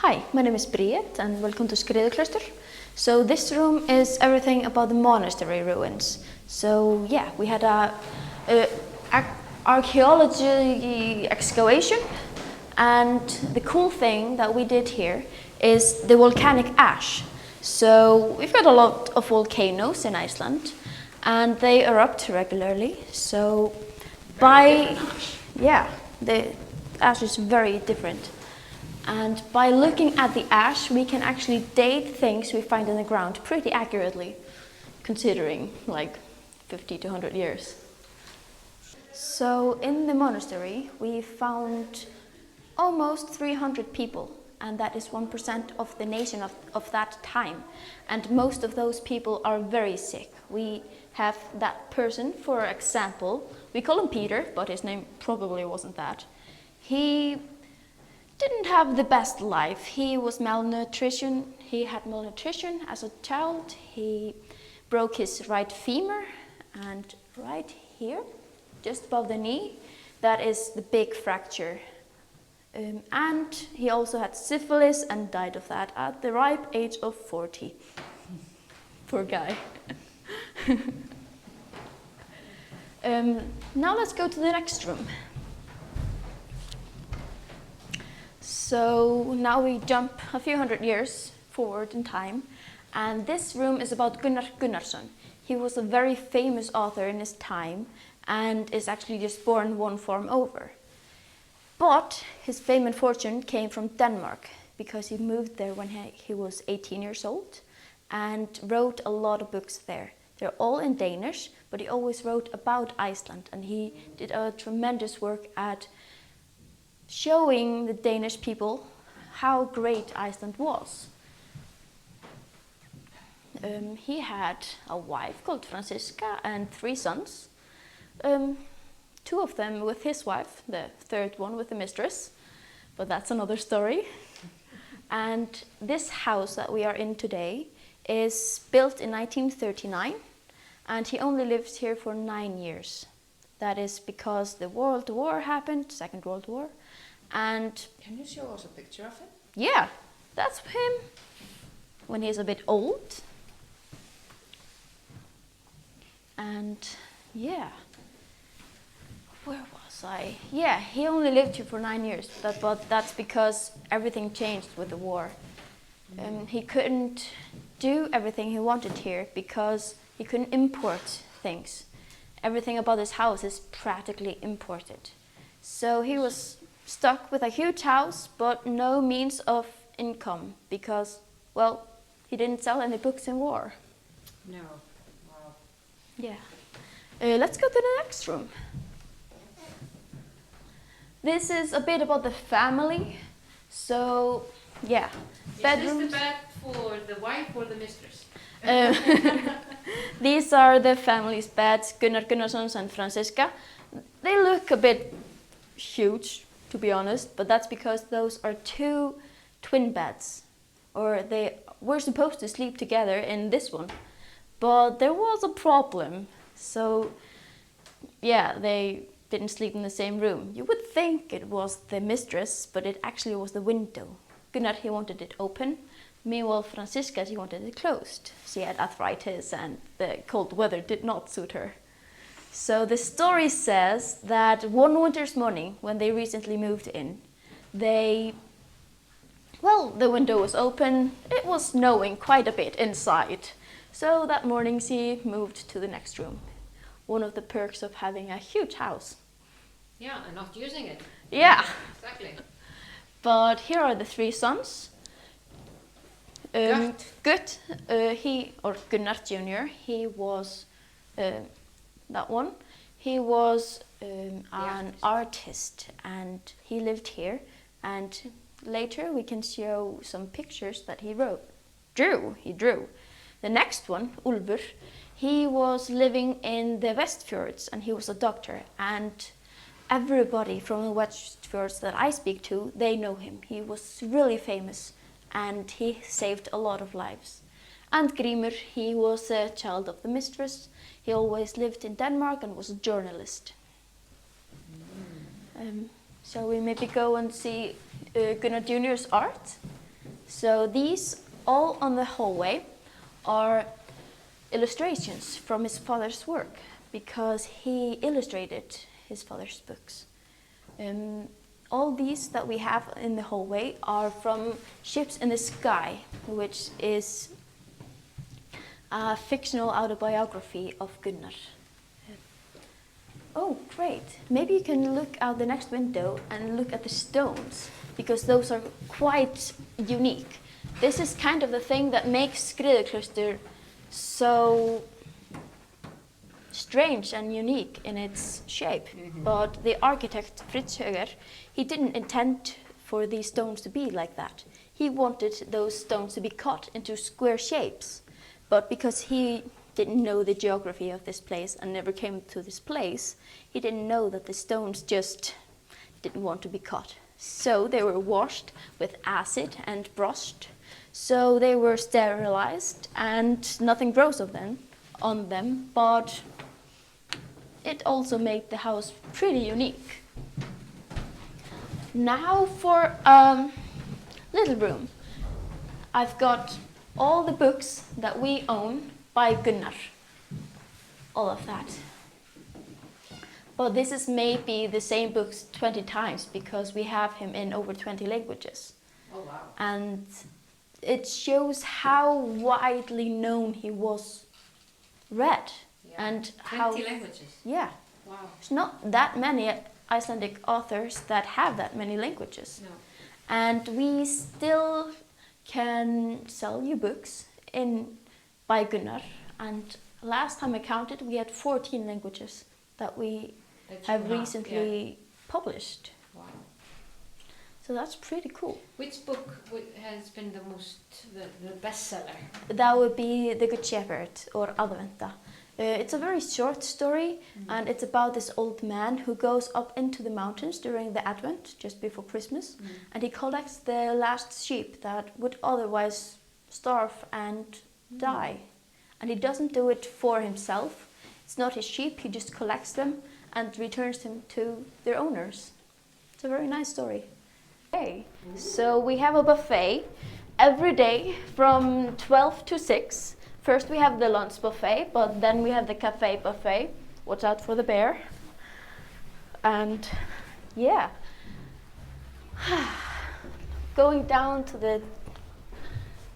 Hi, my name is Briet and welcome to Skriðuklaustur. So this room is everything about the monastery ruins. So yeah, we had a archaeology excavation, and the cool thing that we did here is the volcanic ash. So we've got a lot of volcanoes in Iceland and they erupt regularly. So the ash is very different. And by looking at the ash, we can actually date things we find in the ground pretty accurately, considering like 50 to 100 years. So in the monastery, we found almost 300 people, and that is 1% of the nation of that time. And most of those people are very sick. We have that person, for example, we call him Peter, but his name probably wasn't that. He didn't have the best life. He was malnutrition. He had malnutrition as a child. He broke his right femur, and right here, just above the knee, that is the big fracture. And he also had syphilis and died of that at the ripe age of 40. Poor guy. Now let's go to the next room. So now we jump a few hundred years forward in time, and this room is about Gunnar Gunnarsson. He was a very famous author in his time and is actually just born one form over. But his fame and fortune came from Denmark because he moved there when he was 18 years old and wrote a lot of books there. They're all in Danish, but he always wrote about Iceland, and he did a tremendous work at showing the Danish people how great Iceland was. He had a wife called Franziska and 3 sons. 2 of them with his wife, the 3rd one with the mistress, but that's another story. And this house that we are in today is built in 1939, and he only lived here for 9 years. That is because the World War happened, Second World War. And can you show us a picture of him? Yeah, that's him when he's a bit old. And yeah, where was I? Yeah, he only lived here for 9 years, but that's because everything changed with the war. He couldn't do everything he wanted here because he couldn't import things. Everything about his house is practically imported. So he was stuck with a huge house, but no means of income because, well, he didn't sell any books in war. No. Wow. Yeah. Let's go to the next room. This is a bit about the family. So, yeah. Bedrooms. Is this the bed for the wife or the mistress? These are the family's beds, Gunnar Gunnarsson's and Franziska. They look a bit huge, to be honest, but that's because those are 2 twin beds, or they were supposed to sleep together in this one, but there was a problem. So yeah, they didn't sleep in the same room. You would think it was the mistress, but it actually was the window. Gunnar, he wanted it open. Meanwhile, Franziska, she wanted it closed. She had arthritis and the cold weather did not suit her. So the story says that one winter's morning, when they recently moved in, the window was open. It was snowing quite a bit inside. So that morning she moved to the next room. One of the perks of having a huge house. Yeah, and not using it. Yeah. Exactly. But here are the 3 sons. Gunnar Jr., he was that one. He was an artist, and he lived here, and later we can show some pictures that he drew. The next one, Ulfur, he was living in the Westfjords, and he was a doctor, and everybody from the Westfjords that I speak to, they know him. He was really famous, and he saved a lot of lives. And Grímur, he was a child of the mistress. He always lived in Denmark and was a journalist. Shall we maybe go and see Gunnar Jr.'s art? So these, all on the hallway, are illustrations from his father's work, because he illustrated his father's books. All these that we have in the hallway are from Ships in the Sky, which is a fictional autobiography of Gunnar. Oh, great. Maybe you can look out the next window and look at the stones, because those are quite unique. This is kind of the thing that makes Skriðuklaustur so strange and unique in its shape. But the architect Fritz Höger, he didn't intend for these stones to be like that. He wanted those stones to be cut into square shapes. But because he didn't know the geography of this place and never came to this place, he didn't know that the stones just didn't want to be cut. So they were washed with acid and brushed. So they were sterilized and nothing grows on them, but it also made the house pretty unique. Now for a little room. I've got all the books that we own by Gunnar. All of that. But this is maybe the same books 20 times, because we have him in over 20 languages. Oh, wow. And it shows how widely known he was read. Yeah. And 20 languages? Yeah. Wow. There's not that many Icelandic authors that have that many languages. No. And we still can sell you books by Gunnar. And last time I counted, we had 14 languages that we have recently published. Wow. So that's pretty cool. Which book has been the bestseller? That would be The Good Shepherd, or Adventa. It's a very short story, and it's about this old man who goes up into the mountains during the Advent, just before Christmas, and he collects the last sheep that would otherwise starve and die. And he doesn't do it for himself. It's not his sheep, he just collects them and returns them to their owners. It's a very nice story. Okay, so we have a buffet every day from 12 to 6. First we have the lunch buffet, but then we have the cafe buffet. Watch out for the bear. And yeah, going down to the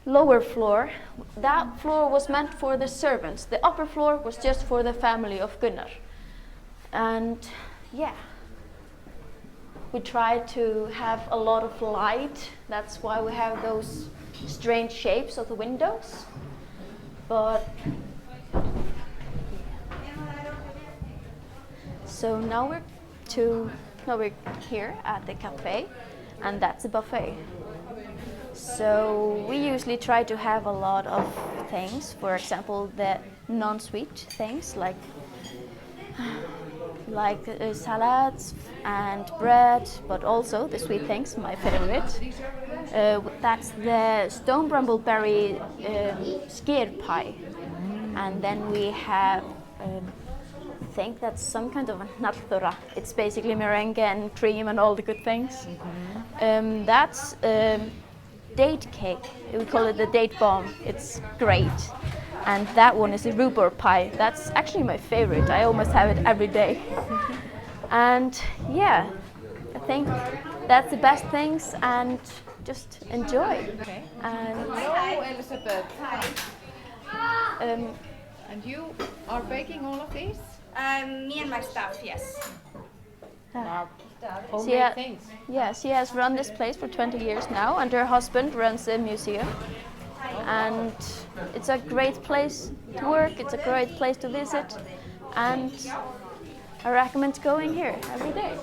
lower floor, that floor was meant for the servants. The upper floor was just for the family of Gunnar. And yeah, we try to have a lot of light. That's why we have those strange shapes of the windows. But so now we're here at the cafe, and that's a buffet. So we usually try to have a lot of things. For example, the non-sweet things like salads and bread, but also the sweet things, my favorite. That's the stone brambleberry skyr pie. And then we have, I think that's some kind of a natlþóra. It's basically meringue and cream and all the good things. That's date cake. We call it the date bomb. It's great. And that one is a rhubarb pie. That's actually my favorite. I almost have it every day. And yeah, I think that's the best things, and just enjoy. Okay. And Hello, Elizabeth. Hi. And you are baking all of these? Me and my staff, yes. Wow. Homemade things. yeah, she has run this place for 20 years now, and her husband runs the museum. And it's a great place to work, it's a great place to visit, and I recommend going here every day.